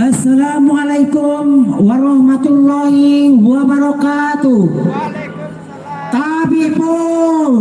Assalamualaikum warahmatullahi wabarakatuh. Tabibun.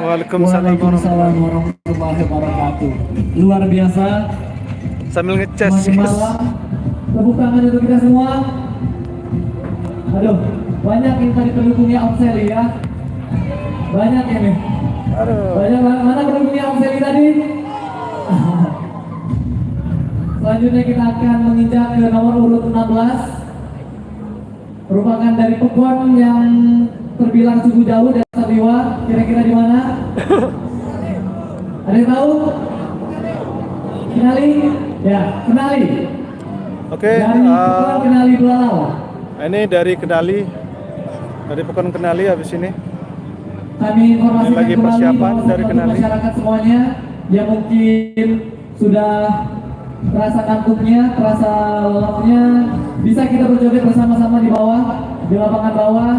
Waalaikumsalam warahmatullahi wabarakatuh. Luar biasa. Sambil ngecas. Semakin malam. Tepuk tangan untuk kita semua. Aduh, banyak yang tadi pendukungnya Om Seli ya. Banyak ini. Banyak mana pendukungnya Om Seli tadi? Selanjutnya kita akan menginjak ke nomor urut 16. Merupakan dari Pekon yang terbilang cukup jauh dari Sabiwa. Kira-kira di mana? Ada yang tahu? Kenali? Ya, kenali. Oke, dari Pekon Kenali Belalau. Ini dari Kenali, dari Pekon Kenali habis ini. Kami informasikan Ini lagi kembali persiapan bahwa dari Kenali. masyarakat semuanya yang mungkin sudah terasa kantuknya, terasa lelapnya, bisa kita berjoget bersama-sama di bawah, di lapangan bawah,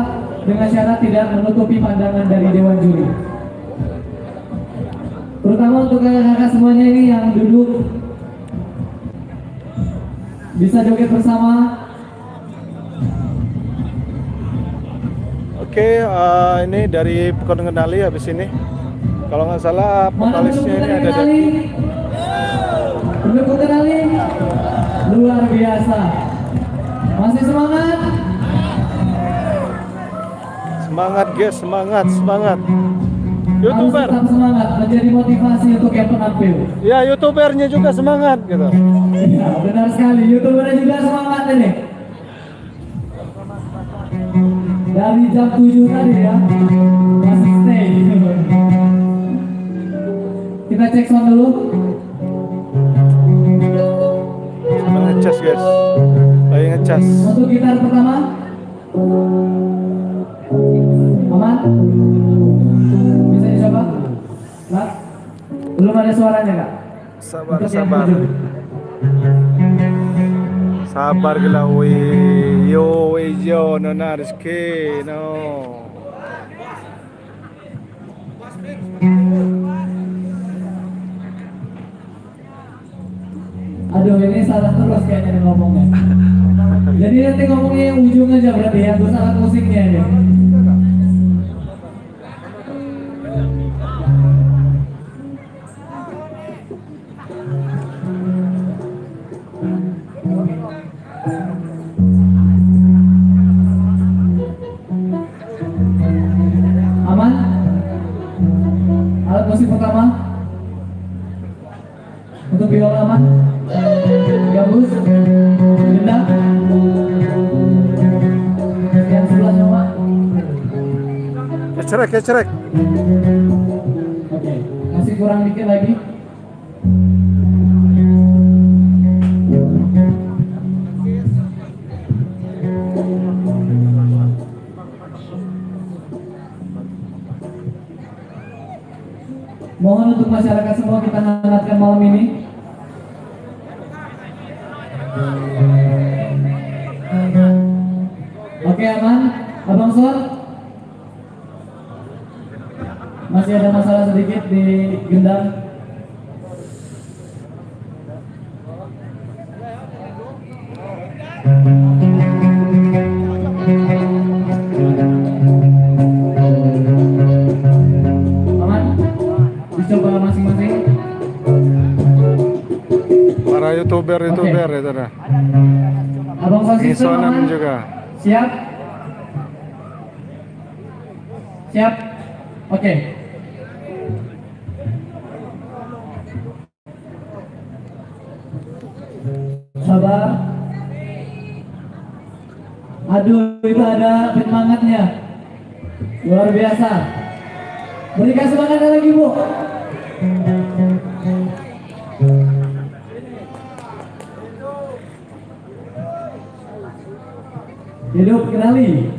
dengan syarat tidak menutupi pandangan dari Dewan Juri. Terutama untuk kakak-kakak semuanya ini yang duduk, bisa joget bersama. Oke, ini dari Pekon Kenali habis ini. Kalau nggak salah vokalisnya ini ada dari Pendukung Kenali luar biasa. Masih semangat? Semangat guys, semangat. YouTuber. Harus tetap semangat, menjadi motivasi untuk yang penampil. Ya, YouTubernya juga semangat gitu. Ya, benar sekali. YouTubernya juga semangat ini. Dari jam 7 tadi ya, masih stay. Kita cek sound dulu. Ngecas guys, lagi ngecas. Untuk gitar pertama, aman? Bisa dicoba? Nah, belum ada suaranya kak? Sabar, Untuk yang sabar. maju. Sabar gila, yo, nona Rizky, no. Aduh, ini salah terus kayaknya ngomongnya. Jadi nanti ngomongnya yang ujung aja berarti ya, gue salah musiknya aja. Aman? Alat musik pertama untuk biola aman? Gabus? Gendang? Yang sebelahnya Pak? Kecerek. Oke, masih kurang dikit lagi. Mohon untuk masyarakat semua kita hangatkan malam ini. Oke, aman, Abang Suar. Masih ada masalah sedikit di gendang. Aman? Dicoba masing-masing. Para youtuber itu dah. Abang Sosistem Isonan aman? juga. Siap? Siap? Oke. Sabar. Aduh, itu ada penyemangatnya. Luar biasa. Berikan semangat lagi, Bu. Hidup kenali.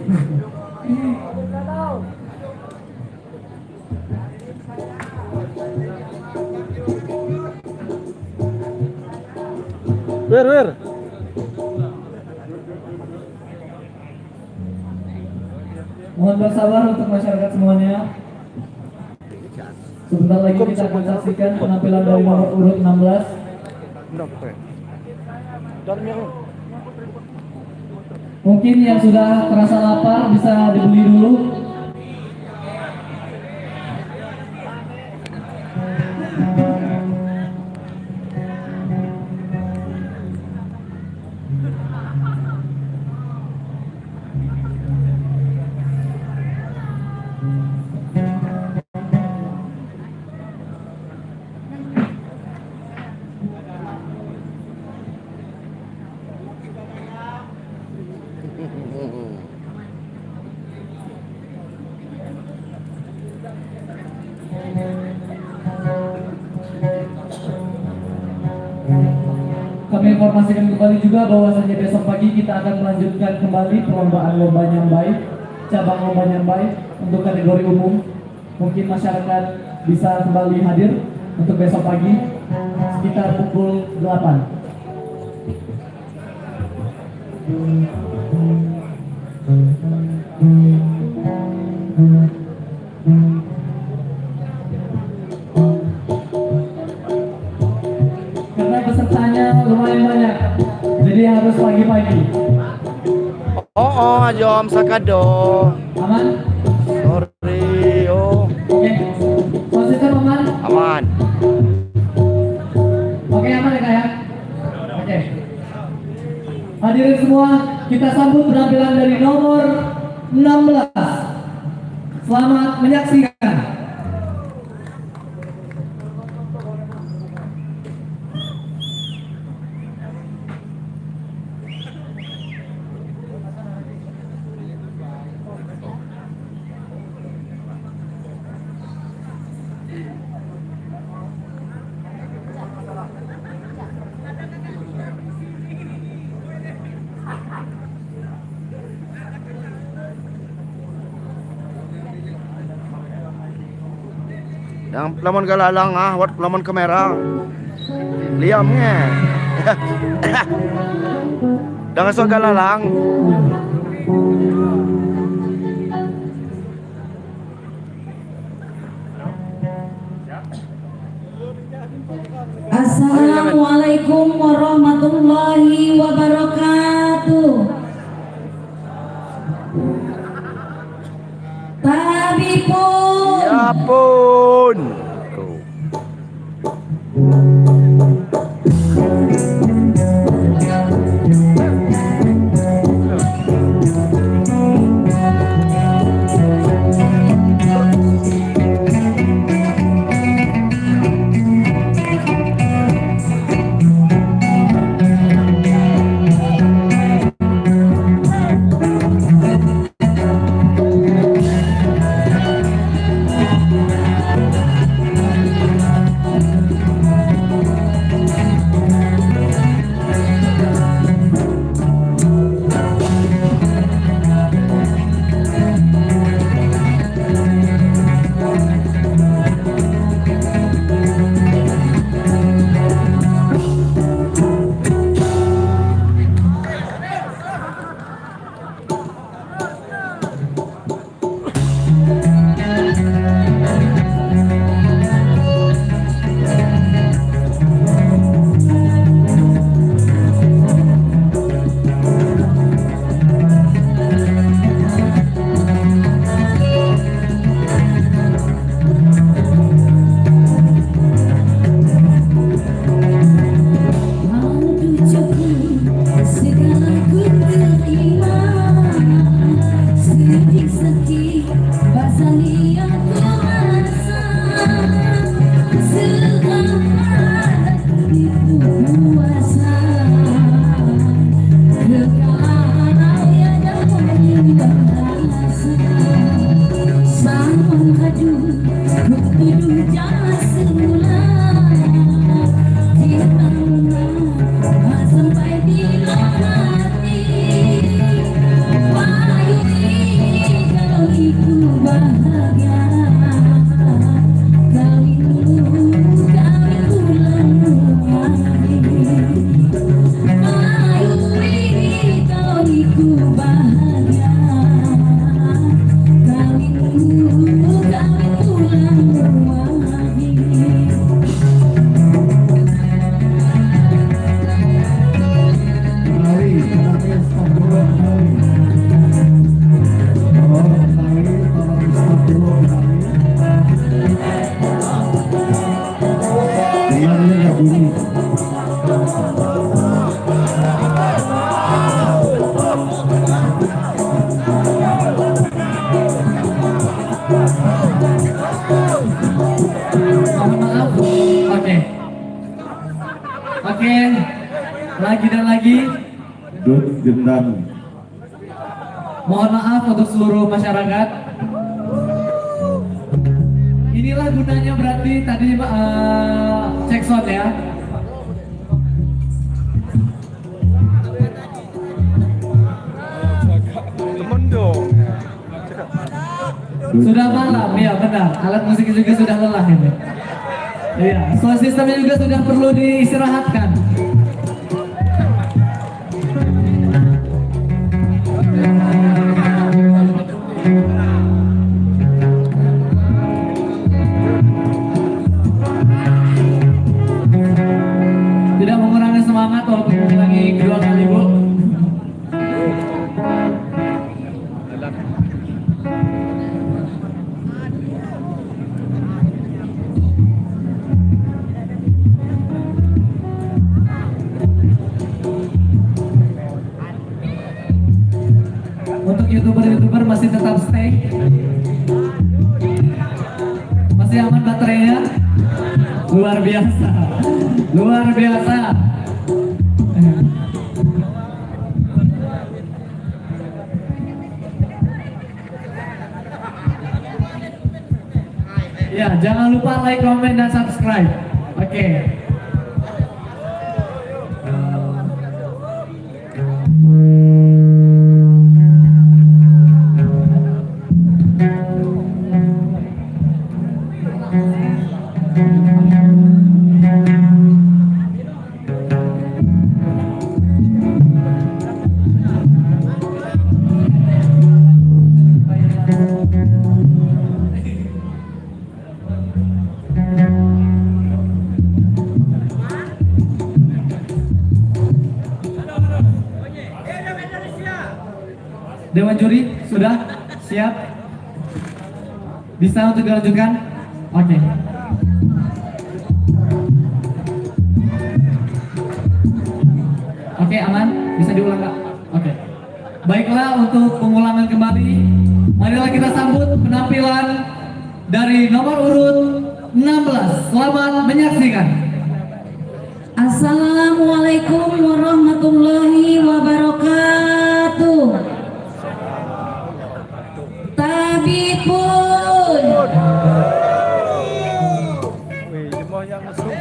Wir. Mohon bersabar untuk masyarakat semuanya. Sebentar lagi kita akan saksikan penampilan dari nomor urut 16. Mungkin yang sudah terasa lapar bisa dibeli dulu. Kami informasikan kembali juga bahwasanya besok pagi kita akan melanjutkan kembali perlombaan lomba nyambai, cabang lomba nyambai untuk kategori umum. Mungkin masyarakat bisa kembali hadir untuk besok pagi sekitar pukul 8. Karena pesertanya lumayan banyak, jadi harus pagi-pagi. Oh, Jom Sakado. Aman? Sorry, oh. Oke. Konsisten aman? Aman. Oke, aman ya Kak ya? Oke. Hadirin semua, kita sambut penampilan dari nomor 16. Selamat menyaksikan. Yang pelaman galalang wat pelaman kamera. Liamnya. Dengan so galalang. Assalamualaikum warahmatullahi wabarakatuh. Tabipun. Ya pun. maju menuju jalan semula. Cinta sampai bila hati. Wahai kalau itu bahagia. Kawin ulang lagi. Wahai kalau itu bahagia. Kawin ulang lagi. Mari kita stop dulu. Mari tolong stop dulu. Dengarnya nggak bunyi. Mohon maaf. Oke. Lagi dan lagi. Dut gendang. Mohon maaf untuk seluruh masyarakat. Inilah gunanya berarti tadi cek sound ya. Temen dong. Sudah malam, ya benar. Alat musik juga sudah lelah ini. Iya, sound sistemnya juga sudah perlu diistirahatkan. Tidak mengurangi semangat walaupun mengurangi kedua kali, Bu. Untuk YouTuber masih tetap stay. Masih aman baterainya? Luar biasa. Luar biasa. Ya, jangan lupa like, comment, dan subscribe. Oke. Dewan juri sudah siap? Bisa untuk dilanjutkan? Oke. Oke, aman? Bisa diulang Kak? Oke. Baiklah, untuk pengulangan kembali, marilah kita sambut penampilan dari nomor urut 16. Selamat menyaksikan. Assalamualaikum warahmatullahi wabarakatuh. Tabipun. Wih, jemaah yang mesum.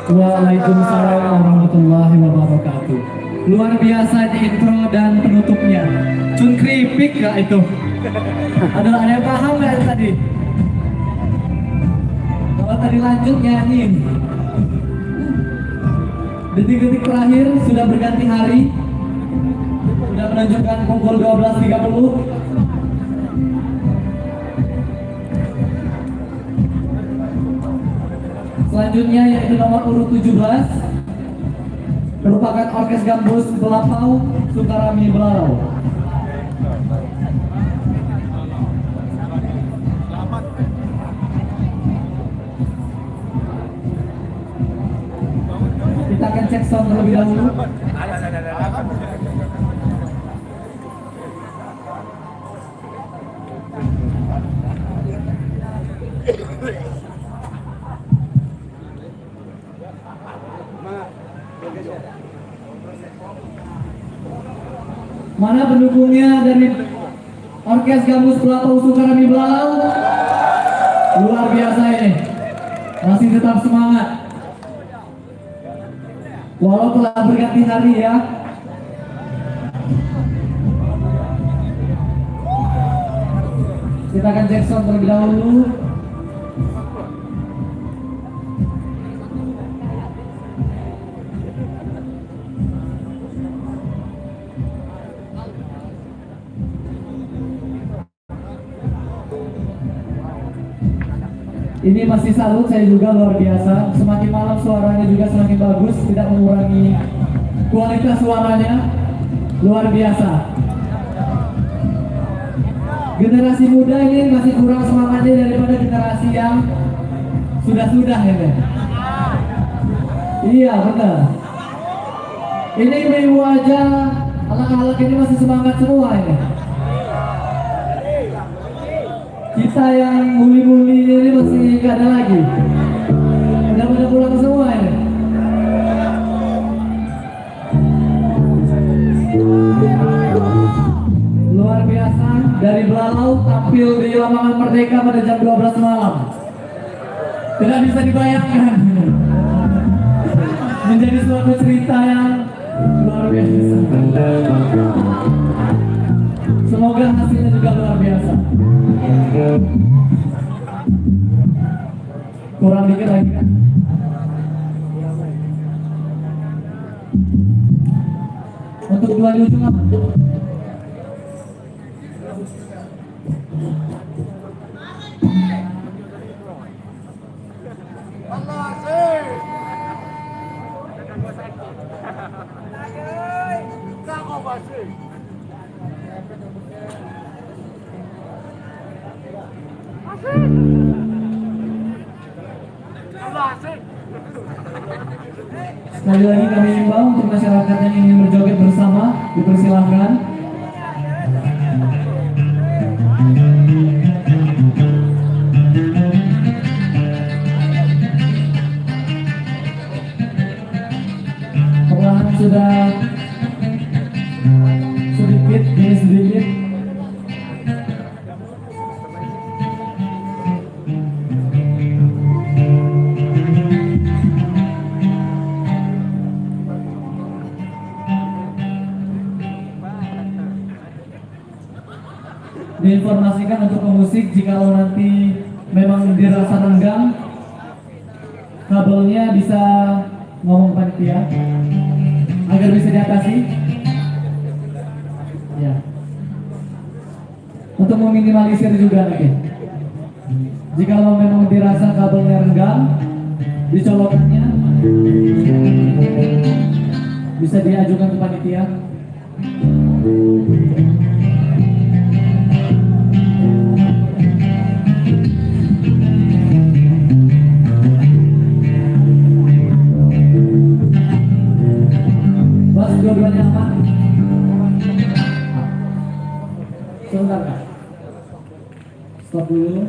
Waalaikumsalam warahmatullahi wabarakatuh. Luar biasa di intro dan penutupnya. Cun keripik gak itu? Ada yang paham gak tadi? Kalau tadi lanjut nyanyiin. Detik-detik terakhir sudah berganti hari. Sudah menunjukkan pukul 12.30. Selanjutnya yaitu nomor urut 17 merupakan Orkes Gambus Belapau Sukarami Belarau. Kita akan cek sound terlebih dahulu. Mana pendukungnya dari Orkes Gambus Belapau Sukarami Belarau? Luar biasa ini. Masih tetap semangat. Walau telah berganti hari ya. Kita akan cek sound terlebih dahulu. Ini masih salut, saya juga luar biasa. Semakin malam suaranya juga semakin bagus, tidak mengurangi kualitas suaranya. Luar biasa. Generasi muda ini masih kurang semangatnya daripada generasi yang sudah-sudah ya. Iya benar. Ini ibu aja, anak-anak ini masih semangat semua ini. Kita yang muli-muli ini masih gak ada lagi. Udah pada pulang semua ini. Luar biasa, dari Belalau tampil di lapangan Merdeka pada jam 12 malam. Tidak bisa dibayangkan. Menjadi suatu cerita yang luar biasa. Semoga hasilnya juga luar biasa. Kurang dikit lagi kan? Untuk dua di ujung apa? Sekali lagi kami himbau untuk masyarakat yang ingin berjoget bersama, dipersilahkan. Perlahan sudah sedikit demi sedikit. Diinformasikan untuk pemusik jikalau nanti memang dirasa renggang, kabelnya bisa ngomong panitia agar bisa diatasi. Ya. Untuk meminimalisir juga lagi. Jikalau memang dirasa kabelnya renggang, dicolokannya bisa diajukan ke panitia. Dua-duanya aman? Sebentar Kak. Stop dulu.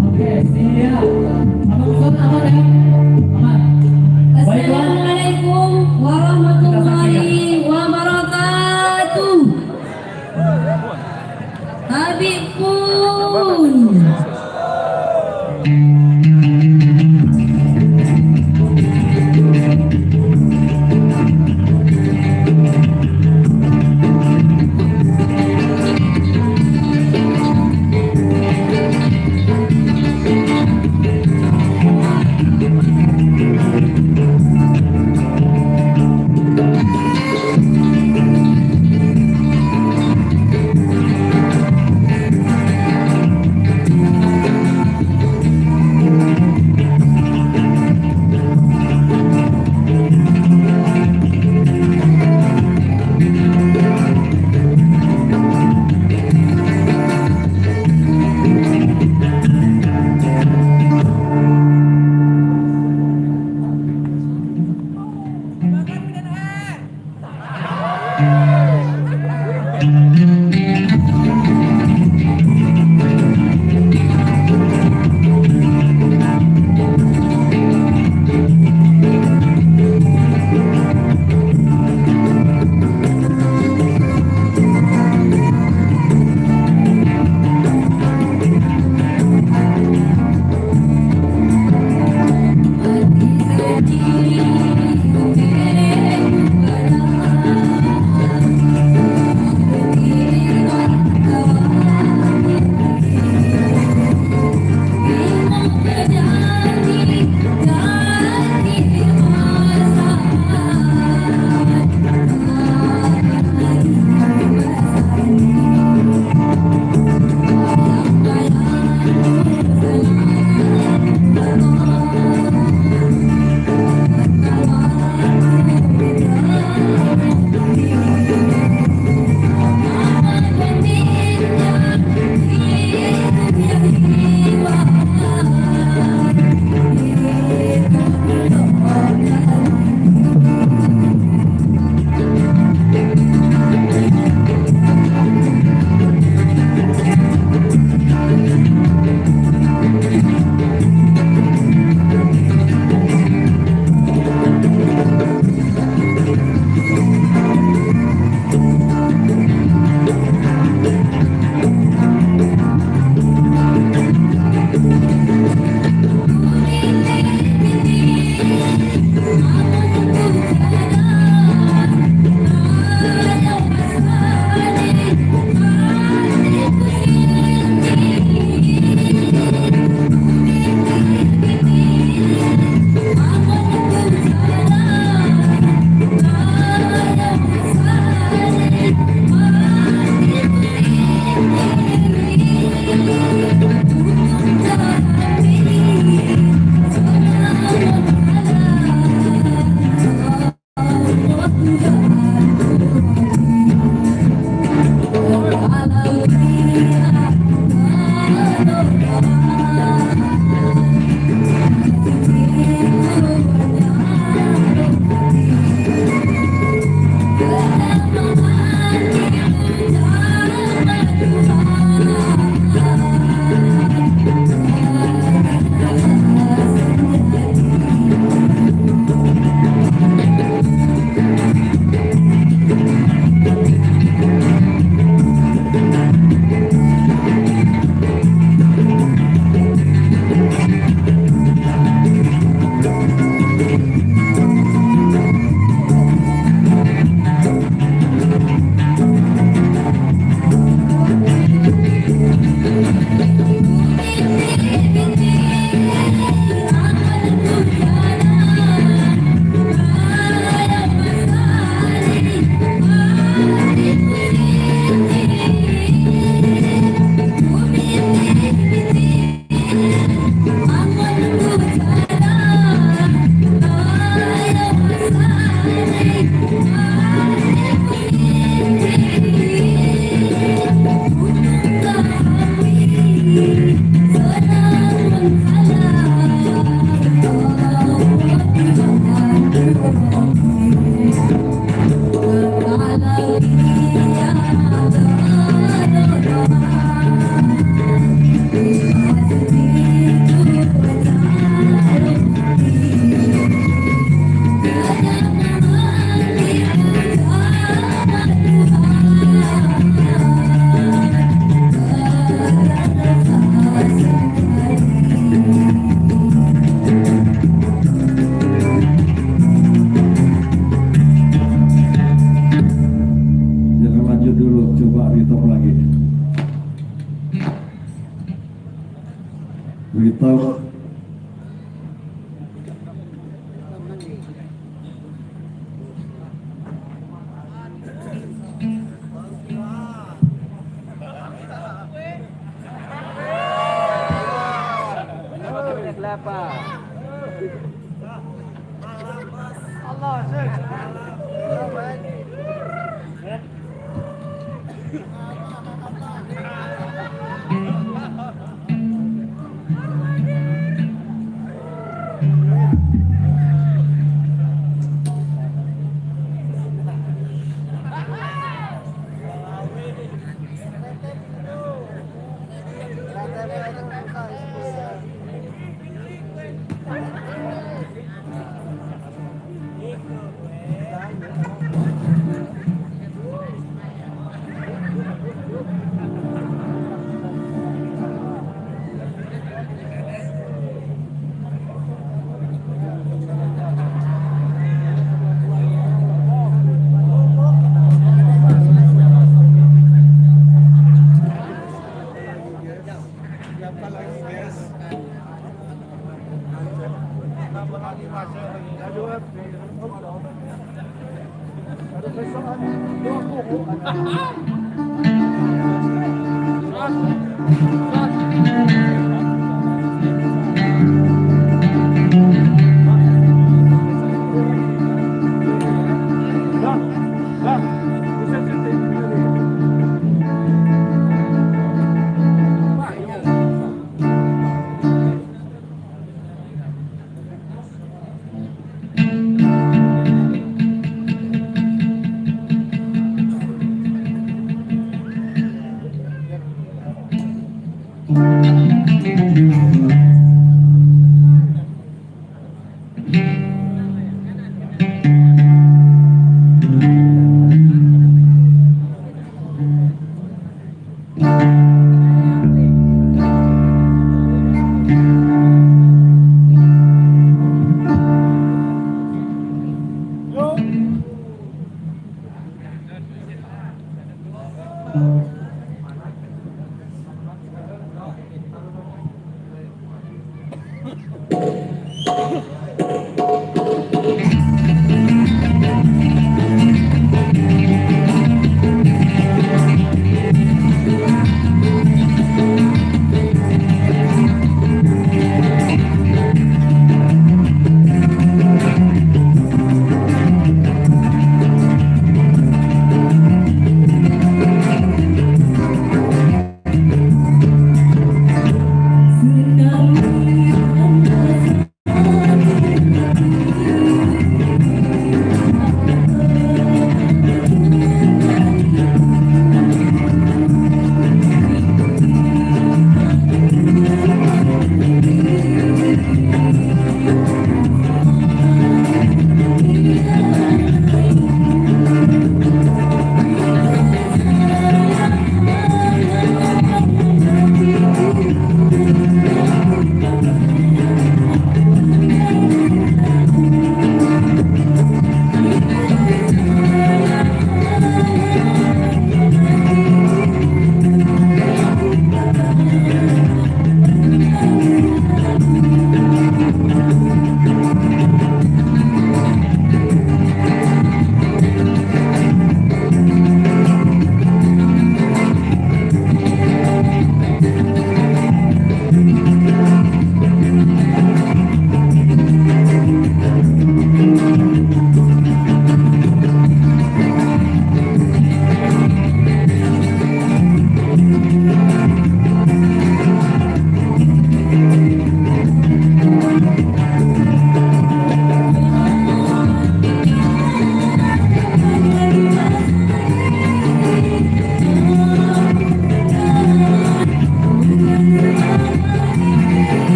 Oke, siap. Abang Son aman ya? Aman. Baiklah. Assalamualaikum warahmatullahi wabarakatuh. retop lagi. Retop.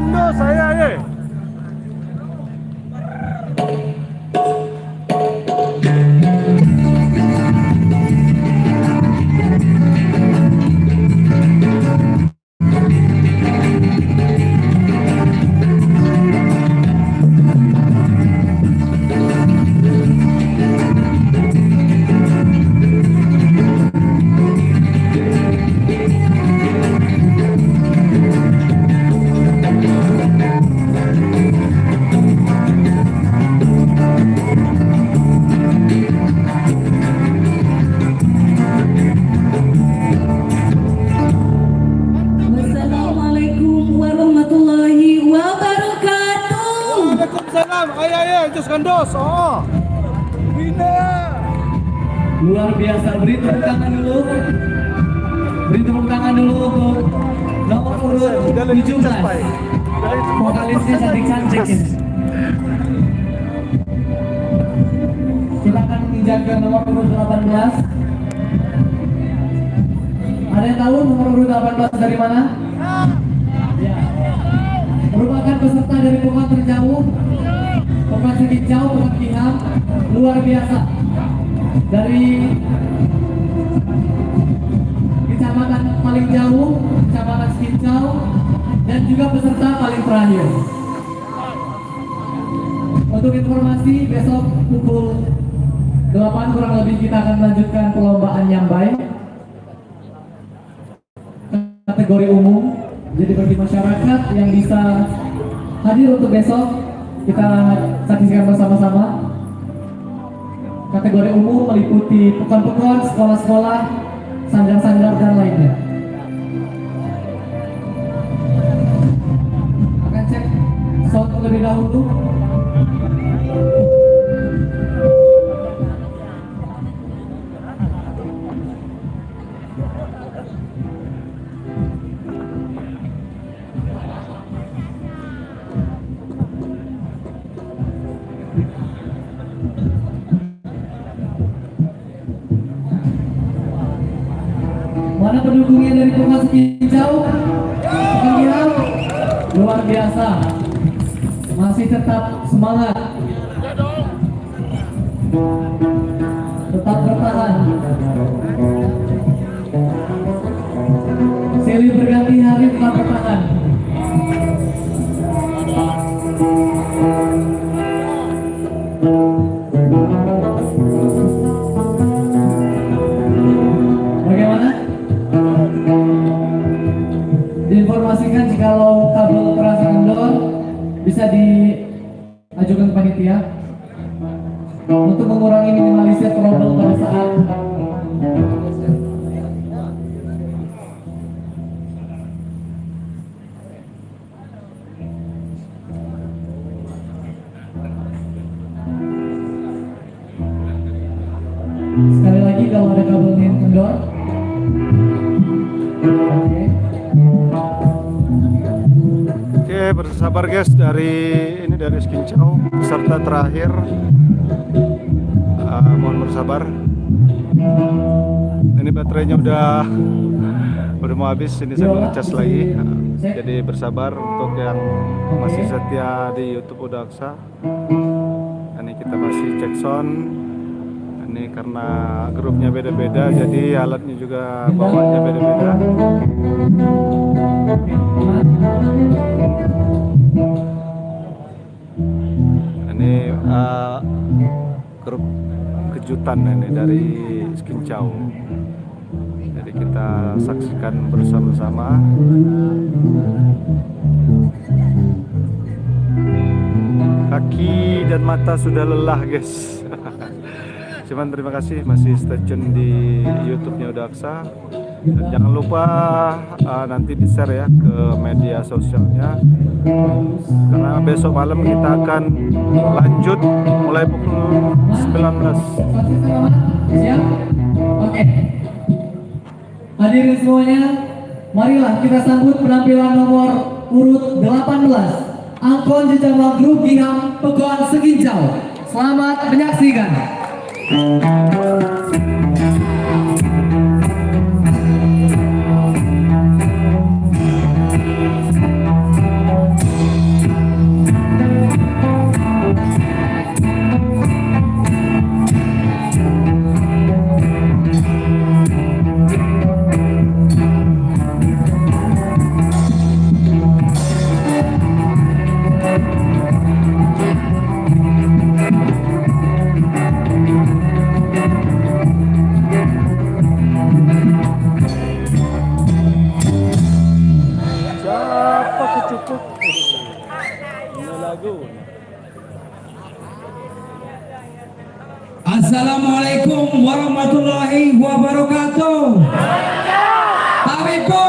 Kando saya ye. Wassalamualaikum warahmatullahi wabarakatuh. Waalaikumsalam. Ayah Jus Kandos. Oh. Bina. Luar biasa. Beri tepuk tangan dulu. Beri tepuk tangan dulu untuk nomor urut 17. Vokalisnya cantik-cantik ini. Silakan menginjak ke nomor urut 18. Ada yang tahu nomor urut 18 dari mana? Ya. Merupakan peserta dari Pokon Terjauh, Pokon Sekincau, Pokon Giham. Luar biasa. Dari kecamatan paling jauh, kecamatan Sekincau, dan juga peserta paling terakhir. Untuk informasi, besok pukul 8 kurang lebih kita akan melanjutkan perlombaan yang baik kategori umum. Jadi bagi masyarakat yang bisa hadir untuk besok, kita saksikan bersama-sama. Kategori umum meliputi pekon-pekon, sekolah-sekolah, sanggar-sanggar, dan lainnya. Akan cek sound terlebih dahulu. Mana pendukungnya dari Pokon Sekincau? Pokon luar biasa, masih tetap semangat, tetap bertahan. Silih berganti hari tetap bertahan. Bagaimana? Diinformasikan jikalau kabel keras kendor bisa diajukan ke panitia untuk mengurangi minimalisir trouble pada saat sekali lagi kalau ada kabel yang kendor. Oke, bersabar guys, dari Sekincau peserta terakhir. Mohon bersabar. Ini baterainya udah mau habis, ini saya mau ngecas lagi. Jadi bersabar untuk yang masih setia di YouTube Udaksa. Ini kita masih cek sound. Ini karena grupnya beda-beda, jadi alatnya juga bawaannya beda-beda. Ini grup kejutan ini dari Sekincau. Jadi kita saksikan bersama-sama. Kaki dan mata sudah lelah guys. Cuman terima kasih masih stay tune di YouTube-nya Udaksa. Dan jangan lupa nanti di-share ya ke media sosialnya. Karena besok malam kita akan lanjut mulai pukul 19. Siap? Oke. Hadirin semuanya, marilah kita sambut penampilan nomor urut 18 Angkon Jejama Grup Giham Pekon Sekincau. Selamat menyaksikan. Assalamualaikum warahmatullahi wabarakatuh. Habibur.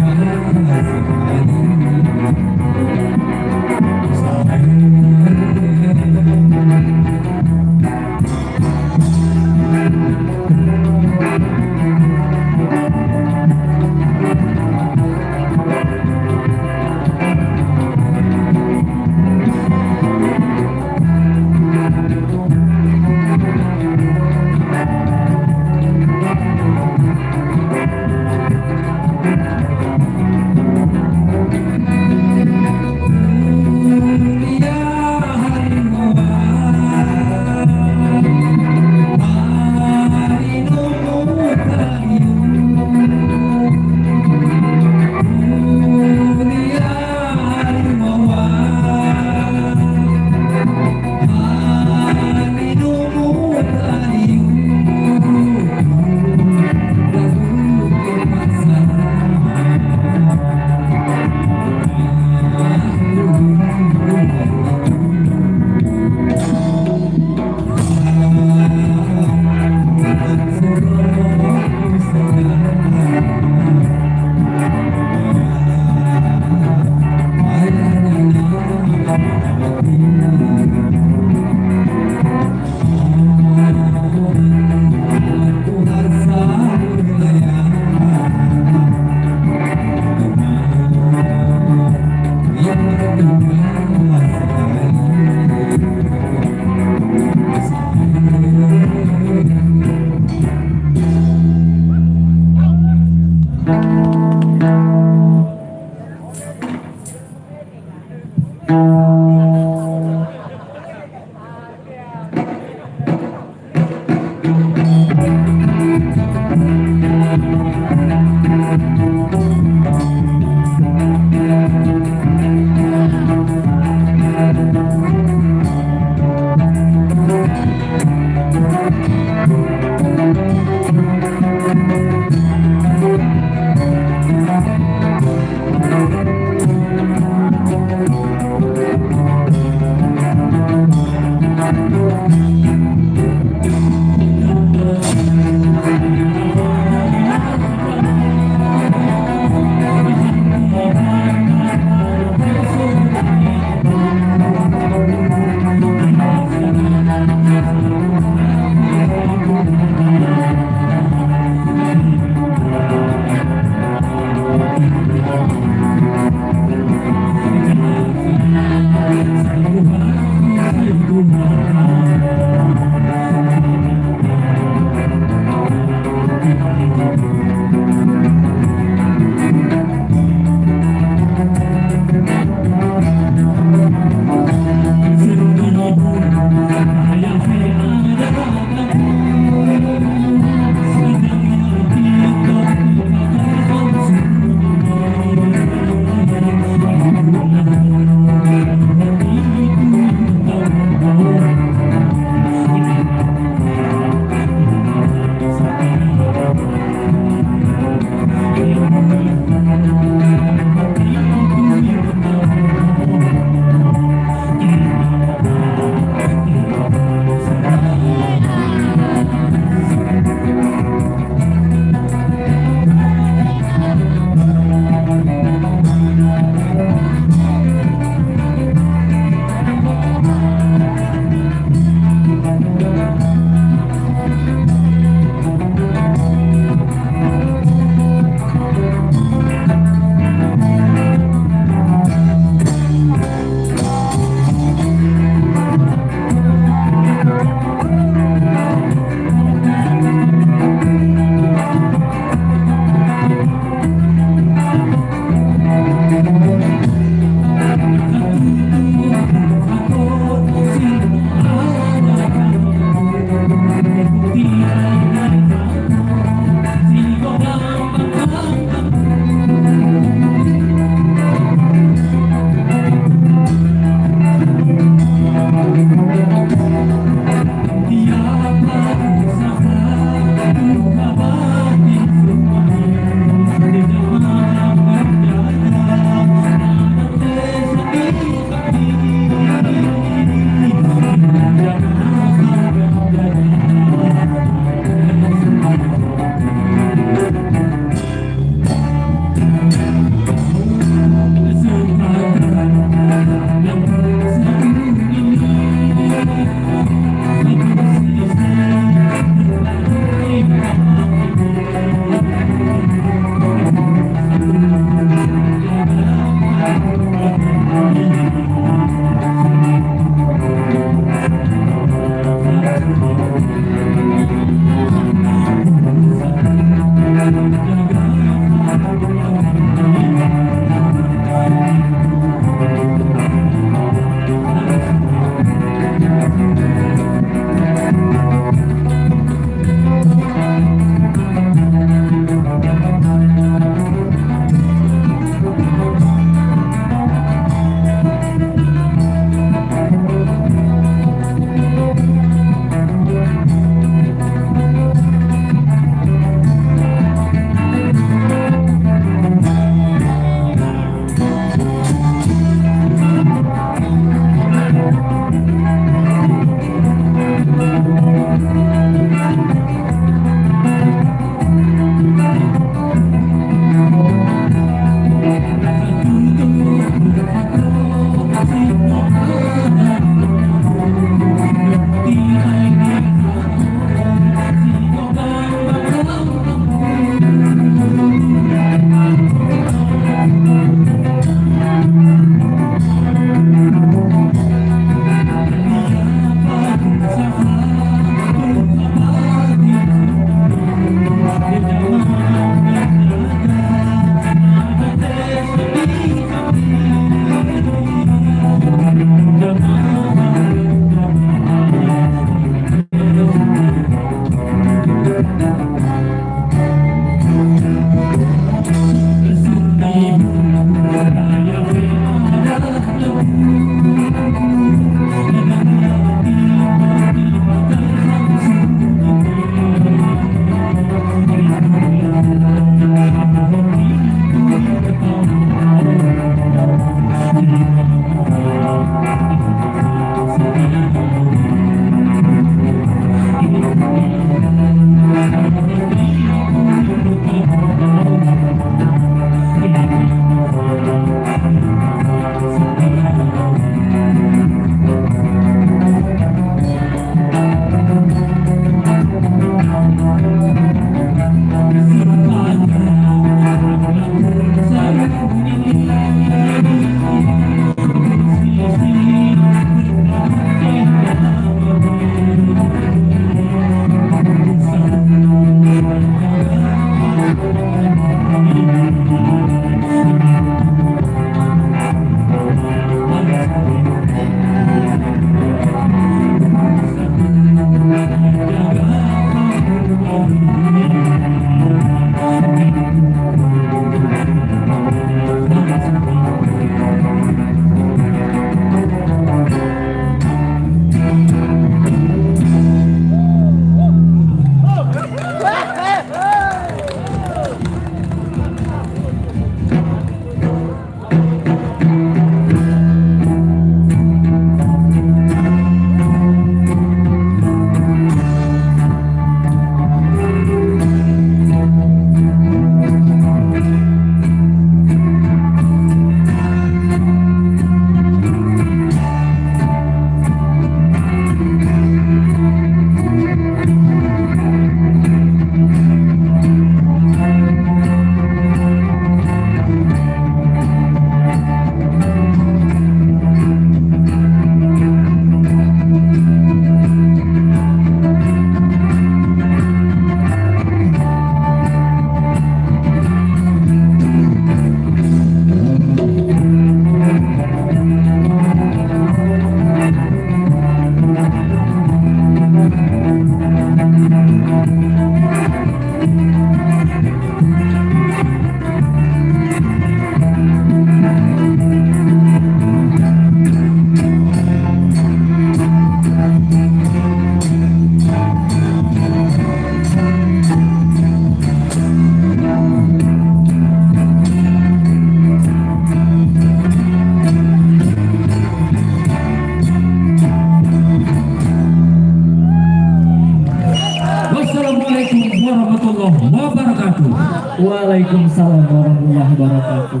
Waalaikumsalam warahmatullahi wabarakatuh.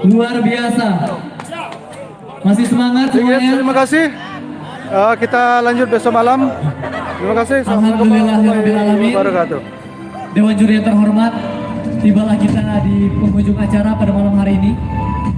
Luar biasa. Masih semangat Oke, semuanya. terima kasih. Kita lanjut besok malam. Terima kasih. Assalamualaikum warahmatullahi Alhamdulillahirrahmanirrahim. wabarakatuh. Dewan juri yang terhormat, tibalah kita di penghujung acara pada malam hari ini.